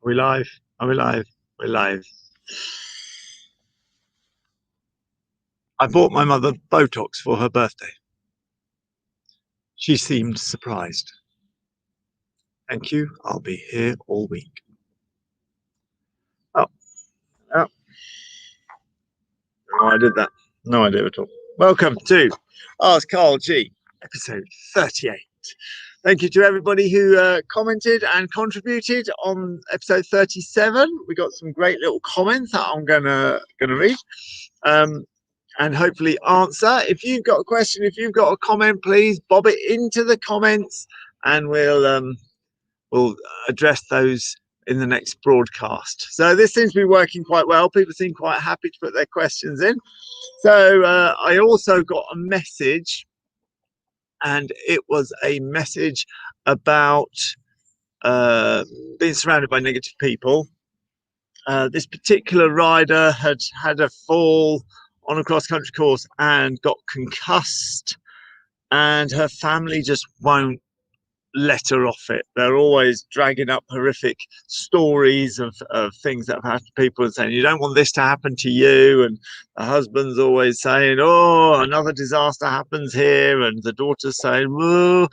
Are we live? Are we live? We're live. I bought my mother Botox for her birthday. She seemed surprised. Thank you. I'll be here all week. Oh, oh. No, I did that. No idea at all. Welcome to Ask Karl G, episode 38. Thank you to everybody who commented and contributed on episode 37. We got some great little comments that I'm gonna read. And hopefully answer. If you've got a question, if you've got a comment, please bob it into the comments and we'll address those in the next broadcast. So this seems to be working quite well. People seem quite happy to put their questions in. So I also got a message, and it was a message about being surrounded by negative people. This particular rider had had a fall on a cross-country course and got concussed, and her family just won't let her off it. They're always dragging up horrific stories of things that have happened to people and saying, you don't want this to happen to you. And the husband's always saying, oh, another disaster happens here. And the daughter's saying, well,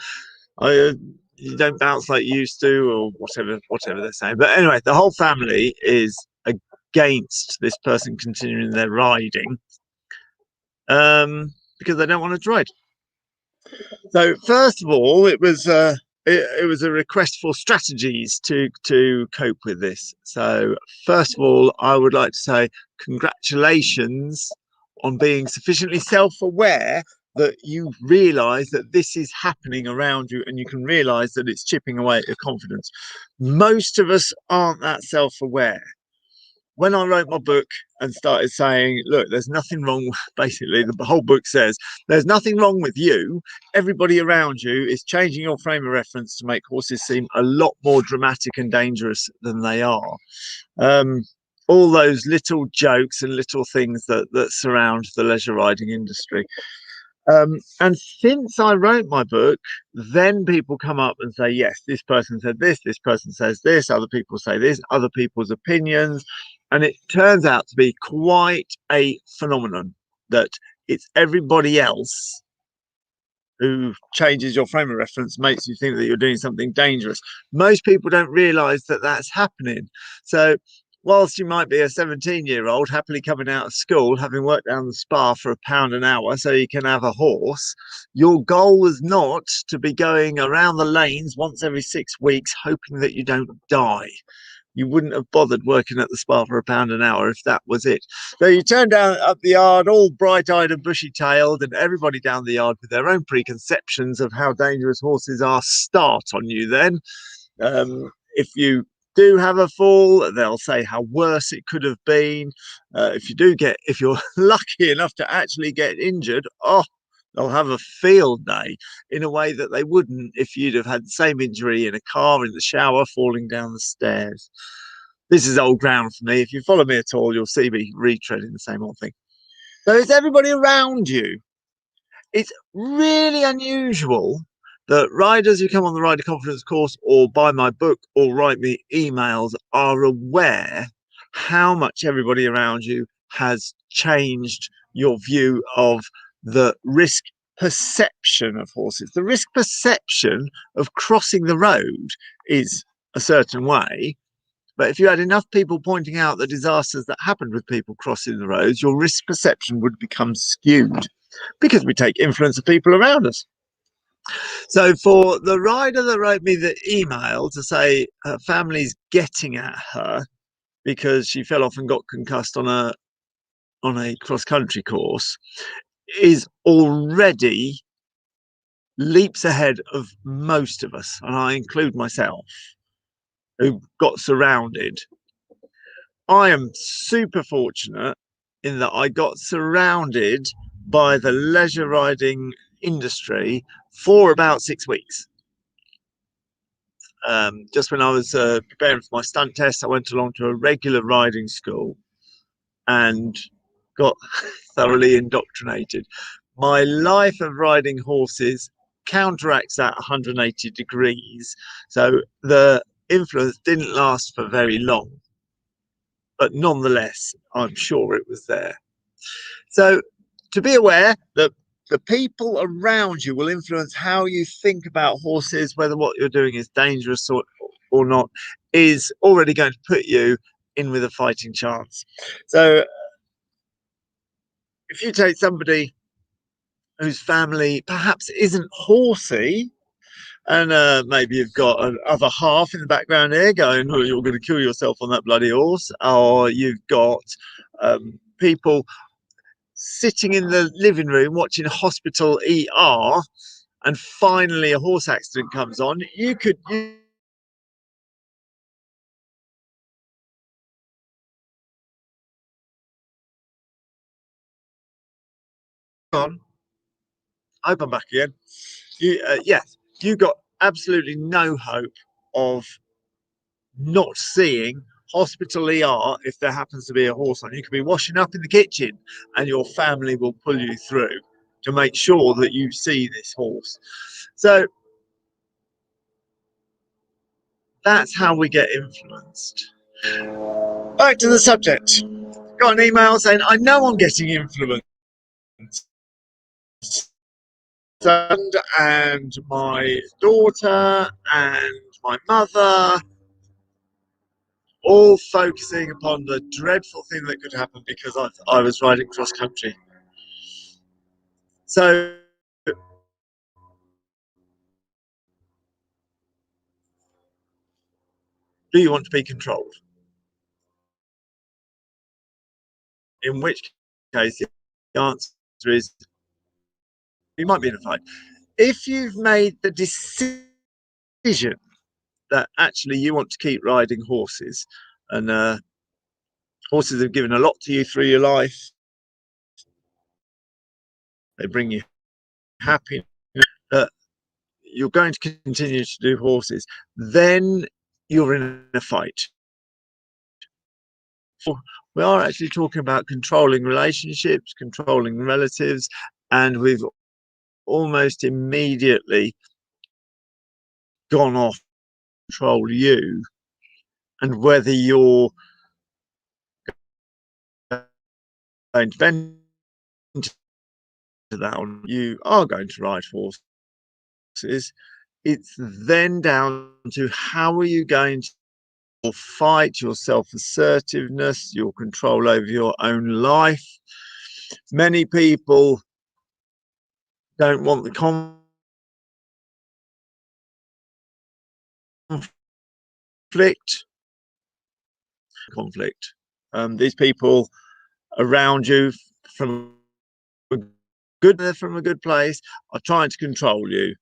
you don't bounce like you used to, or whatever they're saying. But anyway, the whole family is against this person continuing their riding because they don't want to ride. So first of all, it was a request for strategies to cope with this. So first of all, I would like to say congratulations on being sufficiently self-aware that you realize that this is happening around you, and you can realize that it's chipping away at your confidence. Most of us aren't that self-aware. When I wrote my book and started saying, look, there's nothing wrong, basically the whole book says there's nothing wrong with you, everybody around you is changing your frame of reference to make horses seem a lot more dramatic and dangerous than they are. All those little jokes and little things that surround the leisure riding industry. And since I wrote my book, then people come up and say, yes, this person said this person says this, other people say this, other people's opinions. And it turns out to be quite a phenomenon that it's everybody else who changes your frame of reference, makes you think that you're doing something dangerous. Most people don't realize that that's happening. So whilst you might be a 17-year-old happily coming out of school, having worked down the spa for £1 an hour so you can have a horse, your goal was not to be going around the lanes once every 6 weeks hoping that you don't die. You wouldn't have bothered working at the spa for £1 an hour if that was it. So you turn down up the yard all bright-eyed and bushy-tailed, and everybody down the yard with their own preconceptions of how dangerous horses are start on you then. If you do have a fall, they'll say how worse it could have been. If you're lucky enough to actually get injured, they'll have a field day in a way that they wouldn't if you'd have had the same injury in a car, in the shower, falling down the stairs. This is old ground for me. If you follow me at all, you'll see me retreading the same old thing. So it's everybody around you. It's really unusual that riders who come on the Rider Confidence course or buy my book or write me emails are aware how much everybody around you has changed your view of the risk perception of horses. The risk perception of crossing the road is a certain way, but if you had enough people pointing out the disasters that happened with people crossing the roads, your risk perception would become skewed because we take influence of people around us. So for the rider that wrote me the email to say her family's getting at her because she fell off and got concussed on a cross-country course, is already leaps ahead of most of us, and I include myself, who got surrounded. I am super fortunate in that I got surrounded by the leisure riding industry for about 6 weeks. Just when I was preparing for my stunt test, I went along to a regular riding school and got thoroughly indoctrinated. My life of riding horses counteracts that 180 degrees. So the influence didn't last for very long, but nonetheless, I'm sure it was there. So to be aware that the people around you will influence how you think about horses, whether what you're doing is dangerous or not, is already going to put you in with a fighting chance. So if you take somebody whose family perhaps isn't horsey, and maybe you've got an other half in the background here going, oh, you're going to kill yourself on that bloody horse, or you've got people sitting in the living room watching hospital ER, and finally a horse accident comes on, you could on. I hope I'm back again. Yes, you got absolutely no hope of not seeing hospital ER if there happens to be a horse on. You could be washing up in the kitchen and your family will pull you through to make sure that you see this horse. So that's how we get influenced. Back to the subject. Got an email saying, I know I'm getting influenced. And my daughter and my mother all focusing upon the dreadful thing that could happen because I was riding cross country. So do you want to be controlled? In which case the answer is you might be in a fight. If you've made the decision that actually you want to keep riding horses, and horses have given a lot to you through your life, they bring you happiness, that you're going to continue to do horses, then you're in a fight. We are actually talking about controlling relationships, controlling relatives, and we've almost immediately gone off control you, and whether you're going to vent to that or you are going to ride horses, it's then down to how are you going to fight, your self-assertiveness, your control over your own life. Many people don't want the conflict. These people around you from a good place are trying to control you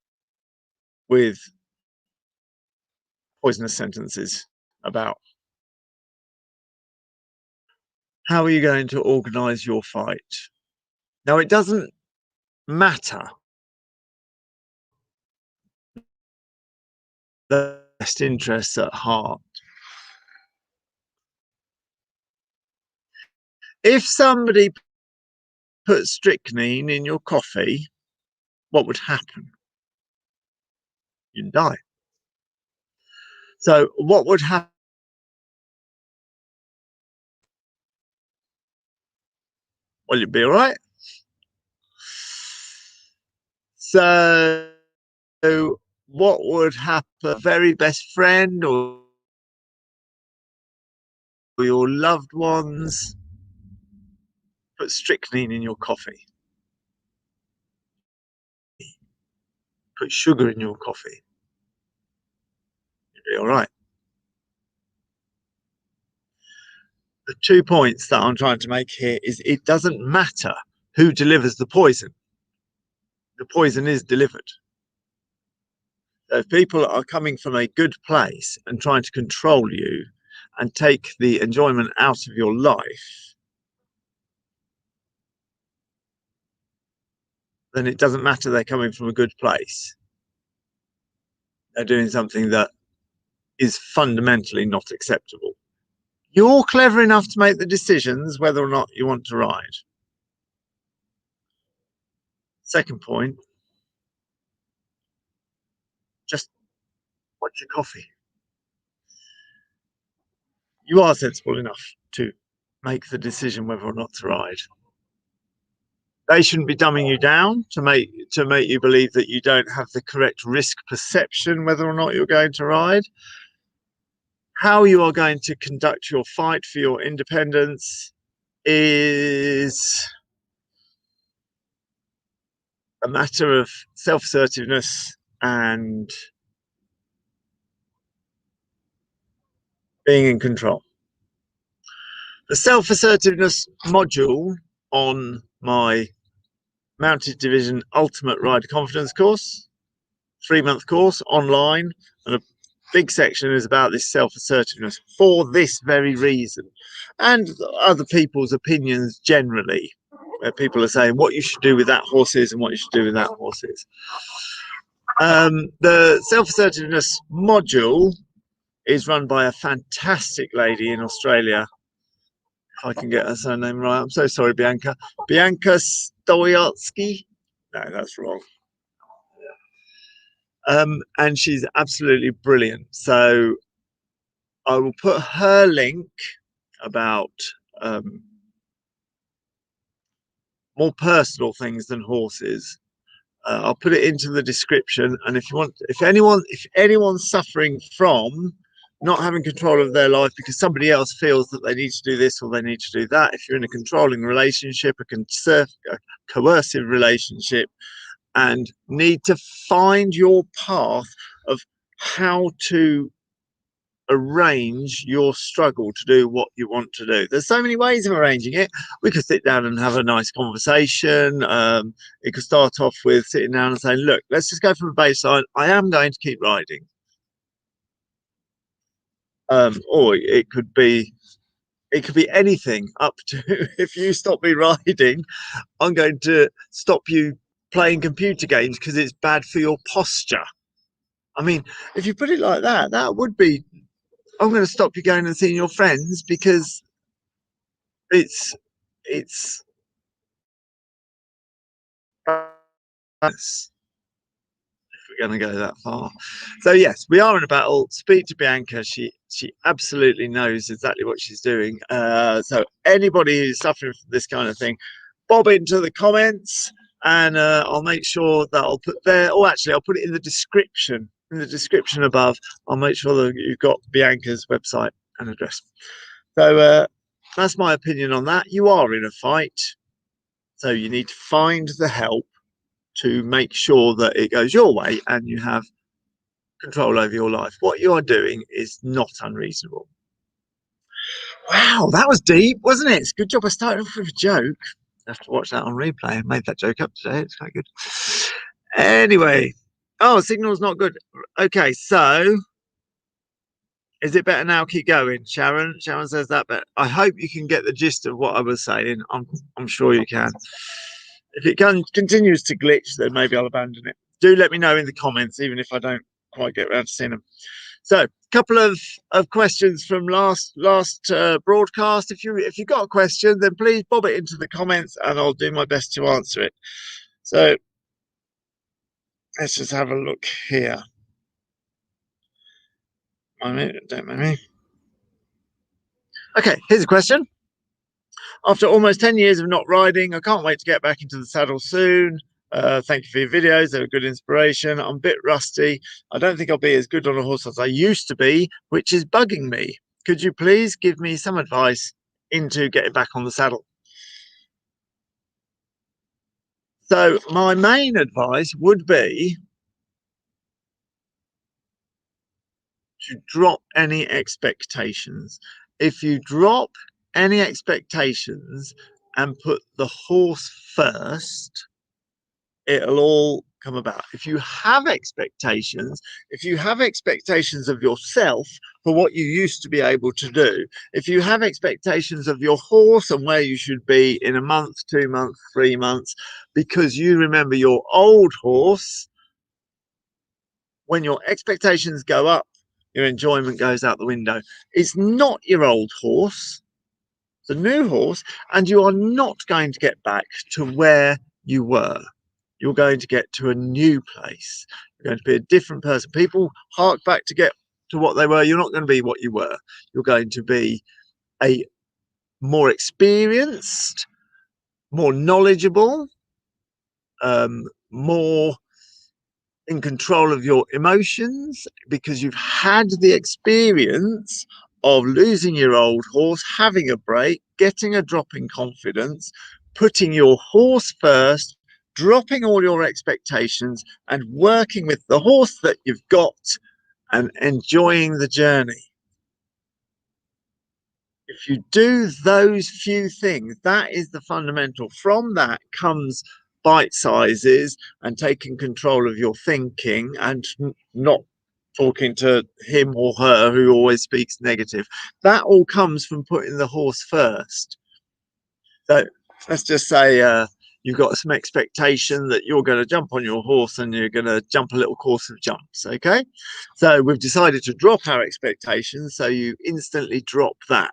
with poisonous sentences about how are you going to organize your fight. Now, it doesn't matter the best interests at heart. If somebody put strychnine in your coffee, what would happen? You'd die. So what would happen? Well, you'd be all right. So what would happen? Very best friend or your loved ones put strychnine in your coffee, put sugar in your coffee, you'd be all right. The 2 points that I'm trying to make here is it doesn't matter who delivers the poison is delivered. So if people are coming from a good place and trying to control you and take the enjoyment out of your life, then it doesn't matter they're coming from a good place. They're doing something that is fundamentally not acceptable. You're clever enough to make the decisions whether or not you want to ride. Second point, just watch your coffee. you are sensible enough to make the decision whether or not to ride. They shouldn't be dumbing you down to make you believe that you don't have the correct risk perception whether or not you're going to ride. How you are going to conduct your fight for your independence is a matter of self-assertiveness and being in control. The self-assertiveness module on my Mounted Division Ultimate Rider Confidence course, 3-month course online, and a big section is about this self-assertiveness for this very reason, and other people's opinions generally, where people are saying what you should do with that horse is and what you should do with that horse is. The self-assertiveness module is run by a fantastic lady in Australia. If I can get her surname right, I'm so sorry, Bianca. Bianca Stoyatsky. No, that's wrong. And she's absolutely brilliant. So I will put her link about more personal things than horses. I'll put it into the description. And if you want, if anyone's suffering from not having control of their life because somebody else feels that they need to do this or they need to do that, if you're in a controlling relationship, a coercive relationship, and need to find your path of how to arrange your struggle to do what you want to do. There's so many ways of arranging it. We could sit down and have a nice conversation. It could start off with sitting down and saying, look, let's just go from the baseline. I am going to keep riding. Or it could be anything up to if you stop me riding, I'm going to stop you playing computer games because it's bad for your posture. I mean, if you put it like that, that would be, I'm going to stop you going and seeing your friends because it's if we're going to go that far. So yes, we are in a battle. Speak to Bianca. She absolutely knows exactly what she's doing. So anybody who's suffering from this kind of thing, bob into the comments, and I'll make sure that I'll put there. Oh, actually, I'll put it in the description. In the description above, I'll make sure that you've got Bianca's website and address. So that's my opinion on that. You are in a fight, so you need to find the help to make sure that it goes your way and you have control over your life. What you are doing is not unreasonable. Wow, that was deep, wasn't it? It's a good job I started off with a joke. I have to watch that on replay. I made that joke up today. It's quite good. Anyway, oh, signal's not good. Okay, so is it better now? Keep going, Sharon. Sharon says that, but I hope you can get the gist of what I was saying. I'm sure you can. If it continues to glitch, then maybe I'll abandon it. Do let me know in the comments, even if I don't quite get around to seeing them. So, a couple of questions from last broadcast. If you got a question, then please bob it into the comments, and I'll do my best to answer it. So, let's just have a look here. Don't mind me. Okay, here's a question. After almost 10 years of not riding, I can't wait to get back into the saddle soon. Thank you for your videos. They're a good inspiration. I'm a bit rusty. I don't think I'll be as good on a horse as I used to be, which is bugging me. Could you please give me some advice into getting back on the saddle? So my main advice would be to drop any expectations. If you drop any expectations and put the horse first, it'll all come about. If you have expectations of yourself for what you used to be able to do, if you have expectations of your horse and where you should be in a month, 2 months, 3 months, because you remember your old horse, when your expectations go up, your enjoyment goes out the window. It's not your old horse, it's a new horse, and you are not going to get back to where you were. You're going to get to a new place. You're going to be a different person. People hark back to to what they were. You're not going to be what you were. You're going to be a more experienced, more knowledgeable, more in control of your emotions, because you've had the experience of losing your old horse, having a break, getting a drop in confidence, putting your horse first, dropping all your expectations and working with the horse that you've got and enjoying the journey. If you do those few things, that is the fundamental. From that comes bite sizes and taking control of your thinking and not talking to him or her who always speaks negative. That all comes from putting the horse first. So let's just say you've got some expectation that you're going to jump on your horse and you're going to jump a little course of jumps. Okay, so we've decided to drop our expectations, so you instantly drop that.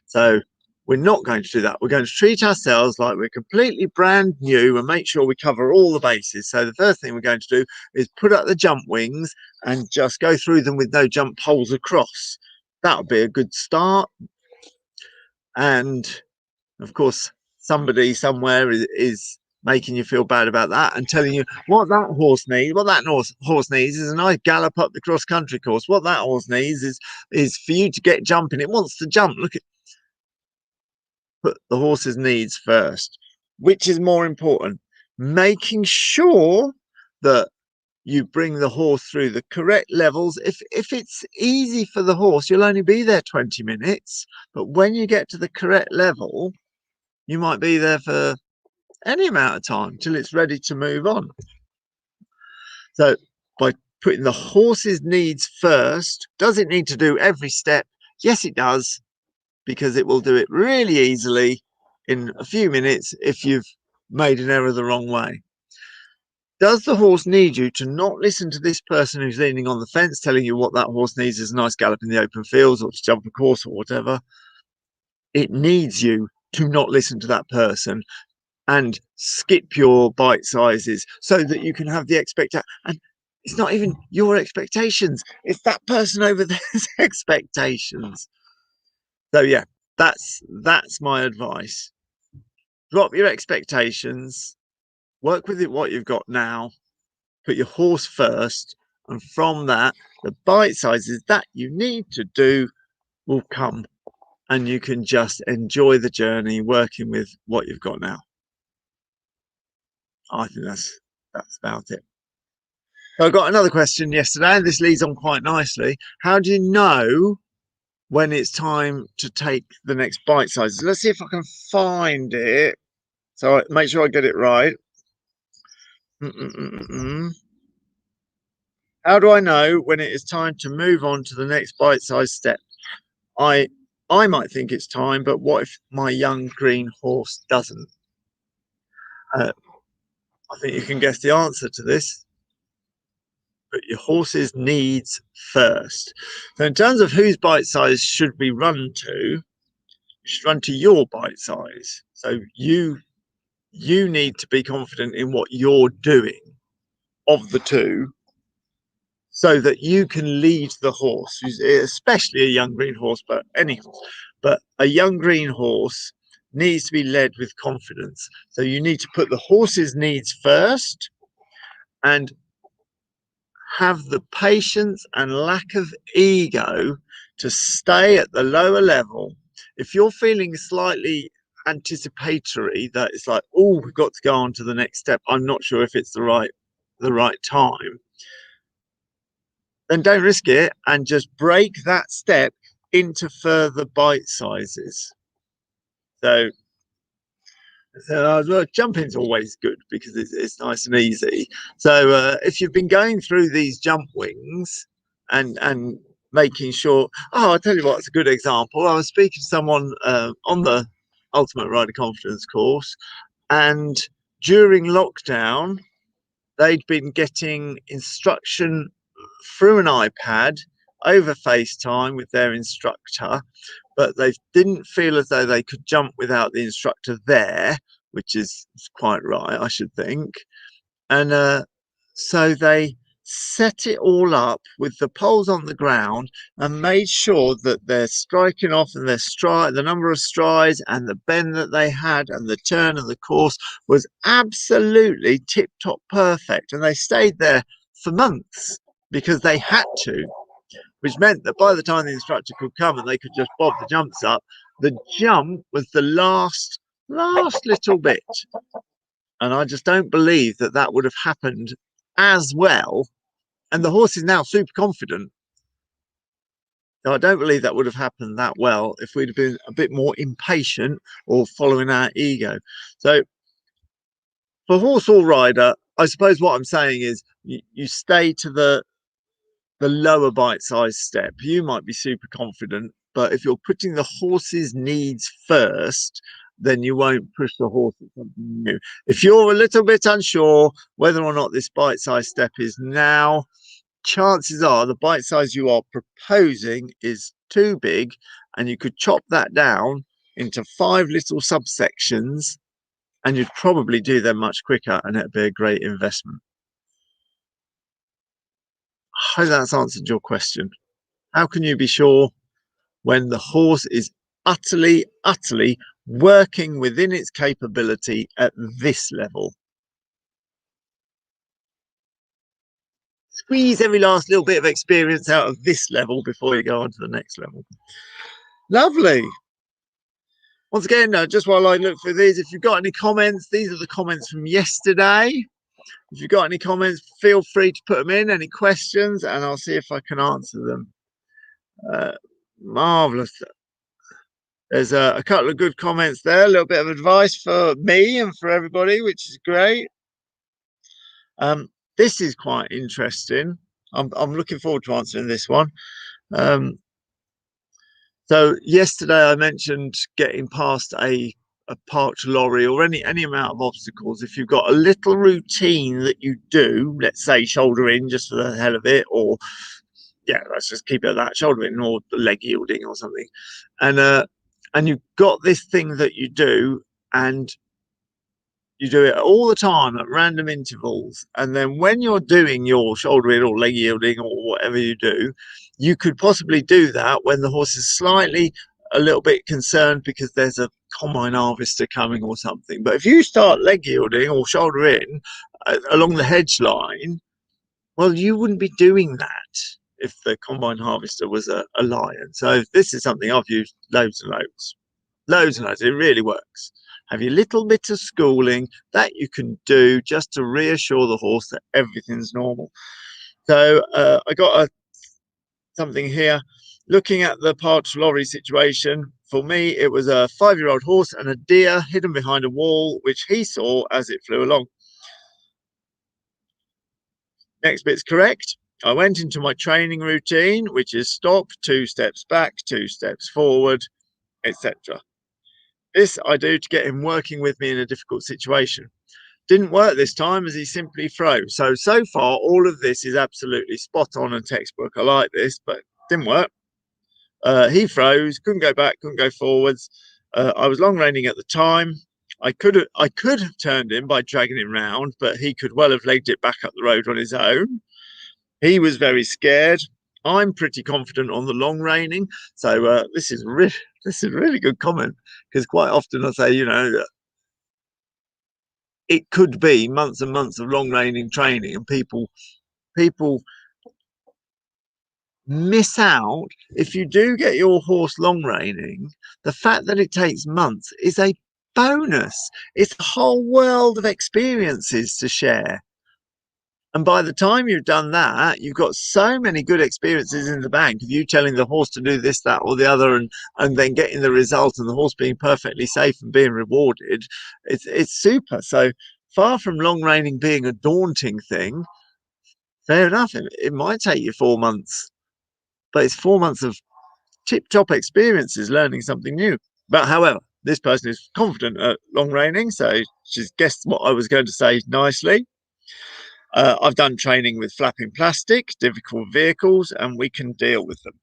So we're not going to do that. We're going to treat ourselves like we're completely brand new and make sure we cover all the bases. So the first thing we're going to do is put up the jump wings and just go through them with no jump holes across. That would be a good start. And of course, somebody somewhere is making you feel bad about that and telling you what that horse needs. What that horse needs is a nice gallop up the cross country course. What that horse needs is for you to get jumping. It wants to jump. Look at, put the horse's needs first. Which is more important? Making sure that you bring the horse through the correct levels. If it's easy for the horse, you'll only be there 20 minutes. But when you get to the correct level, you might be there for any amount of time till it's ready to move on. So by putting the horse's needs first, does it need to do every step? Yes, it does, because it will do it really easily in a few minutes if you've made an error the wrong way. Does the horse need you to not listen to this person who's leaning on the fence telling you what that horse needs is a nice gallop in the open fields or to jump a course or whatever? It needs you to not listen to that person and skip your bite sizes so that you can have the expectation. And it's not even your expectations, it's that person over there's expectations. So yeah, that's my advice. Drop your expectations, work with what you've got now, put your horse first, and from that the bite sizes that you need to do will come, and you can just enjoy the journey working with what you've got now. I think that's about it. So I got another question yesterday, and this leads on quite nicely. How do you know when it's time to take the next bite sizes? Let's see if I can find it. So I make sure I get it right. How do I know when it is time to move on to the next bite size step? I might think it's time, but what if my young green horse doesn't? I think you can guess the answer to this. Put your horse's needs first. So in terms of whose bite size should we run to, you should run to your bite size. So you need to be confident in what you're doing of the two, so that you can lead the horse, especially a young green horse, but any horse. But a young green horse needs to be led with confidence. So you need to put the horse's needs first and have the patience and lack of ego to stay at the lower level. If you're feeling slightly anticipatory, that it's like, oh, we've got to go on to the next step, I'm not sure if it's the right time, then don't risk it and just break that step into further bite sizes. So jumping's always good because it's nice and easy. So if you've been going through these jump wings and making sure, I'll tell you what, it's a good example. I was speaking to someone on the Ultimate Rider Confidence course, and during lockdown they'd been getting instruction through an iPad over FaceTime with their instructor, but they didn't feel as though they could jump without the instructor there, which is quite right, I should think. And so they set it all up with the poles on the ground and made sure that they're striking off and their stride, the number of strides and the bend that they had and the turn and the course was absolutely tip top perfect. And they stayed there for months because they had to, which meant that by the time the instructor could come and they could just bob the jumps up, the jump was the last little bit. And I just don't believe that that would have happened as well. And the horse is now super confident. So I don't believe that would have happened that well if we'd have been a bit more impatient or following our ego. So for horse or rider, I suppose what I'm saying is you stay to the lower bite size step. You might be super confident, but if you're putting the horse's needs first, then you won't push the horse at something new. If you're a little bit unsure whether or not this bite size step is now, chances are the bite size you are proposing is too big, and you could chop that down into 5 little subsections and you'd probably do them much quicker, and it'd be a great investment. I hope that's answered your question. How can you be sure when the horse is utterly working within its capability at this level? Squeeze every last little bit of experience out of this level before you go on to the next level. Lovely. Once again, just while I look through these, if you've got any comments, these are the comments from yesterday. If you've got any comments, feel free to put them in, any questions, and I'll see if I can answer them. Marvellous. There's a couple of good comments there, a little bit of advice for me and for everybody, which is great. This is quite interesting. I'm looking forward to answering this one. So yesterday I mentioned getting past a parked lorry or any amount of obstacles. If you've got a little routine that you do, let's say shoulder in just for the hell of it, or yeah, let's just keep it at that, shoulder in or leg yielding or something, and you've got this thing that you do, and you do it all the time at random intervals, and then when you're doing your shoulder in or leg yielding or whatever you do, you could possibly do that when the horse is slightly a little bit concerned because there's a combine harvester coming or something. But if you start leg yielding or shoulder in along the hedge line, well, you wouldn't be doing that if the combine harvester was a lion. So this is something I've used loads and loads. It really works. Have your little bit of schooling that you can do just to reassure the horse that everything's normal. So I got something here. Looking at the parked lorry situation, for me, it was a 5-year-old horse and a deer hidden behind a wall, which he saw as it flew along. Next bit's correct. I went into my training routine, which is stop, 2 steps back, 2 steps forward, etc. This I do to get him working with me in a difficult situation. Didn't work this time as he simply froze. So far, all of this is absolutely spot on and textbook. I like this, but didn't work. He froze, couldn't go back, couldn't go forwards. I was long reining at the time. I could have turned him by dragging him round, but he could well have legged it back up the road on his own. He was very scared. I'm pretty confident on the long reining. So this is a really good comment, because quite often I say, you know, it could be months and months of long reining training, and people miss out. If you do get your horse long reining, the fact that it takes months is a bonus. It's a whole world of experiences to share. And by the time you've done that, you've got so many good experiences in the bank of you telling the horse to do this, that, or the other, and then getting the result and the horse being perfectly safe and being rewarded. It's super. So far from long reining being a daunting thing, fair enough. It might take you 4 months, but it's 4 months of tip-top experiences learning something new. But however, this person is confident at long reining, so she's guessed what I was going to say nicely. I've done training with flapping plastic, difficult vehicles, and we can deal with them.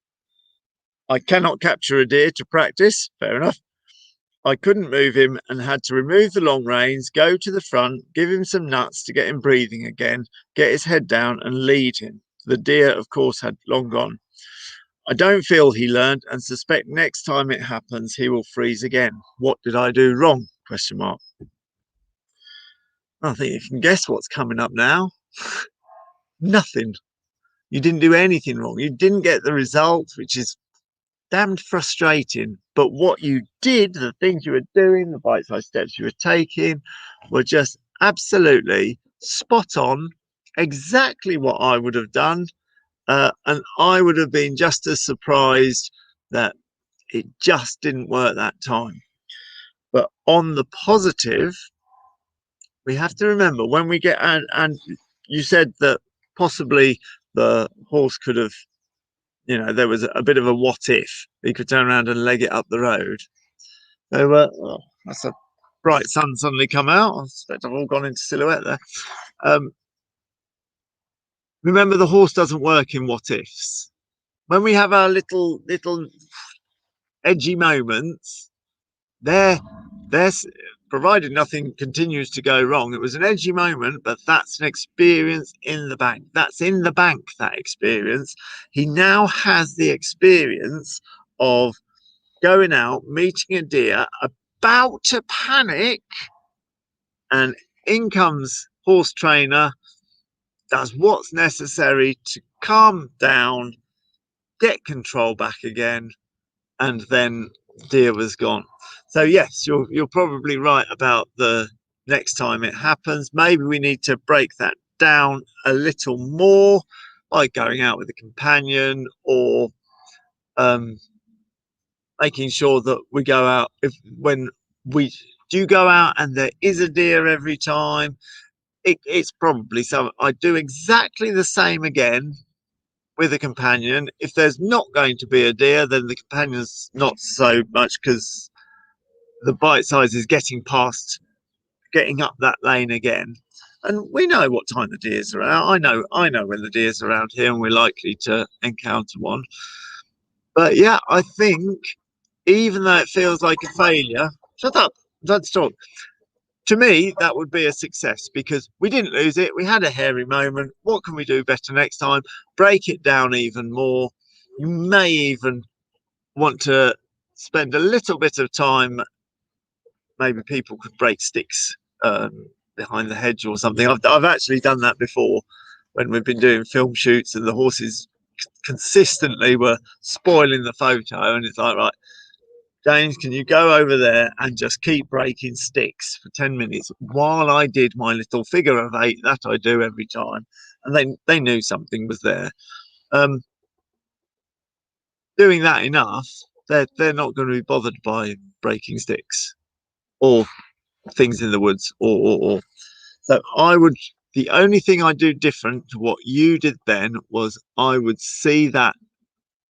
I cannot capture a deer to practice, fair enough. I couldn't move him and had to remove the long reins, go to the front, give him some nuts to get him breathing again, get his head down and lead him. The deer, of course, had long gone. I don't feel he learned and suspect next time it happens, he will freeze again. What did I do wrong? Question mark. I think you can guess what's coming up now. Nothing. You didn't do anything wrong. You didn't get the result, which is damned frustrating. But what you did, the things you were doing, the bite-sized steps you were taking, were just absolutely spot on, exactly what I would have done. And I would have been just as surprised that it just didn't work that time. But on the positive, we have to remember when we get, and you said that possibly the horse could have, there was a bit of a what if he could turn around and leg it up the road. So that's a bright sun suddenly come out. I suspect I've all gone into silhouette there. Remember, the horse doesn't work in what ifs. When we have our little edgy moments, they're provided nothing continues to go wrong. It was an edgy moment, but that's an experience in the bank. That's in the bank, that experience. He now has the experience of going out, meeting a deer, about to panic, and in comes horse trainer, does what's necessary to calm down, get control back again, and then deer was gone. So yes, you're probably right about the next time it happens. Maybe we need to break that down a little more by going out with a companion, or making sure that we go out when we do go out and there is a deer every time. It's probably so. I do exactly the same again with a companion. If there's not going to be a deer, then the companion's not so much, because the bite size is getting up that lane again. And we know what time the deers are out. I know when the deer's around here and we're likely to encounter one. But yeah, I think even though it feels like a failure, shut up, let's talk. To me, that would be a success because we didn't lose it. We had a hairy moment. What can we do better next time? Break it down even more. You may even want to spend a little bit of time. Maybe people could break sticks behind the hedge or something. I've actually done that before when we've been doing film shoots and the horses consistently were spoiling the photo, and it's like, right, James, can you go over there and just keep breaking sticks for 10 minutes while I did my little figure of 8 that I do every time? And they knew something was there. Doing that enough, they're not going to be bothered by breaking sticks or things in the woods or. So the only thing I do different to what you did then was I would see that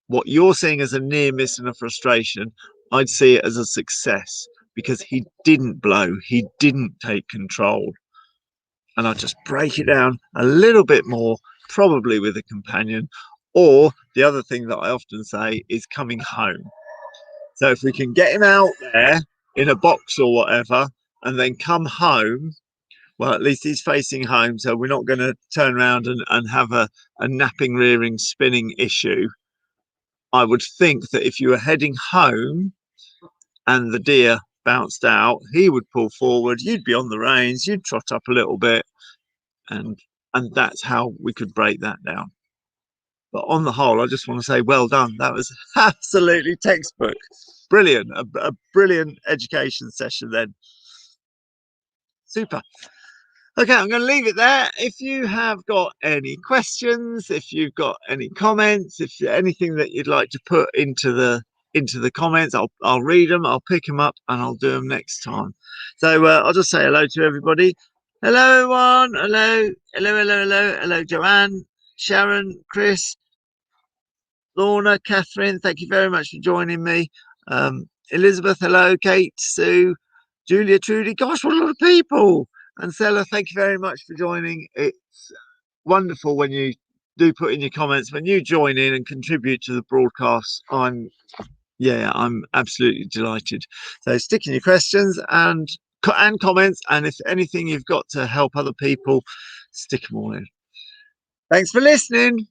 what you're seeing as a near miss and a frustration, I'd see it as a success because he didn't blow, he didn't take control. And I'd just break it down a little bit more, probably with a companion. Or the other thing that I often say is coming home. So if we can get him out there in a box or whatever, and then come home, well, at least he's facing home. So we're not going to turn around and have a napping, rearing, spinning issue. I would think that if you were heading home and the deer bounced out, he would pull forward, you'd be on the reins, you'd trot up a little bit, and that's how we could break that down. But on the whole, I just want to say well done. That was absolutely textbook. Brilliant. A brilliant education session then. Super. Okay, I'm going to leave it there. If you have got any questions, if you've got any comments, if anything that you'd like to put into the comments, I'll read them, I'll pick them up, and I'll do them next time. So I'll just say hello to everybody. Hello, everyone. Hello, Joanne, Sharon, Chris, Lorna, Catherine. Thank you very much for joining me. Elizabeth, hello, Kate, Sue, Julia, Trudy. Gosh, what a lot of people. And Stella, thank you very much for joining. It's wonderful when you do put in your comments, when you join in and contribute to the broadcast. I'm Yeah, I'm absolutely delighted. So stick in your questions and comments, and if anything you've got to help other people, stick them all in. Thanks for listening.